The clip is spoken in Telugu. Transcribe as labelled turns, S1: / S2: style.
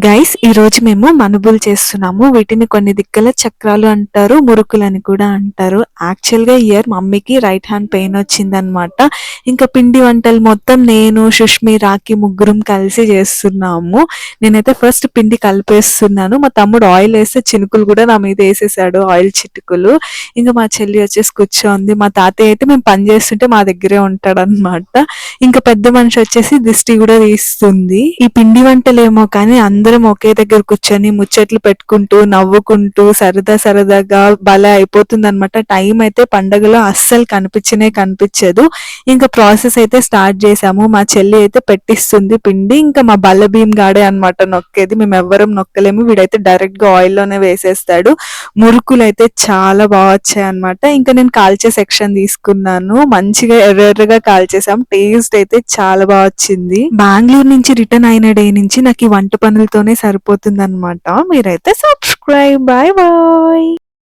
S1: గైస్ ఈరోజు మేము మనుబులు చేస్తున్నాము. వీటిని కొన్ని దిక్కుల చక్రాలు అంటారు, మురుకులని కూడా అంటారు. యాక్చువల్గా ఇయర్ మమ్మీకి రైట్ హ్యాండ్ పెయిన్ వచ్చిందనమాట. ఇంకా పిండి వంటలు మొత్తం నేను, సుష్మి, రాఖీ ముగ్గురం కలిసి చేస్తున్నాము. నేనైతే ఫస్ట్ పిండి కలిపేస్తున్నాను. మా తమ్ముడు ఆయిల్ వేస్తే చినుకులు కూడా నా మీద వేసేసాడు, ఆయిల్ చిటుకులు. ఇంకా మా చెల్లి వచ్చేసి కూర్చోంది. మా తాతయ్య అయితే మేము పని చేస్తుంటే మా దగ్గరే ఉంటాడనమాట. ఇంకా పెద్ద మనిషి వచ్చేసి దిష్టి కూడా తీస్తుంది. ఈ పిండి వంటలేమో కానీ అందరం ఒకే దగ్గర కూర్చొని ముచ్చట్లు పెట్టుకుంటూ నవ్వుకుంటూ సరదాగా భలే అయిపోతుందన్నమాట. టైం అయితే పండగలో అస్సలు కనిపించదు. ఇంకా ప్రాసెస్ అయితే స్టార్ట్ చేసాము. మా చెల్లి అయితే పెట్టిస్తుంది పిండి. ఇంకా మా బల్ల భీమ్ గాడే అన్నమాట నొక్కేది. మేము ఎవ్వరం నొక్కలేము. వీడైతే డైరెక్ట్ గా ఆయిల్ లోనే వేసేస్తాడు. మురుకులు అయితే చాలా బాగా వచ్చాయి అనమాట. ఇంకా నేను కాల్చే సెక్షన్ తీసుకున్నాను. మంచిగా ఎర్రగా కాల్చేసాం. టేస్ట్ అయితే చాలా బాగా వచ్చింది. బెంగళూరు నుంచి రిటర్న్ అయిన డే నుంచి నాకు ఈ వంట పనులతోనే సరిపోతుంది అనమాట. మీరైతే సబ్స్క్రైబ్. Bye bye.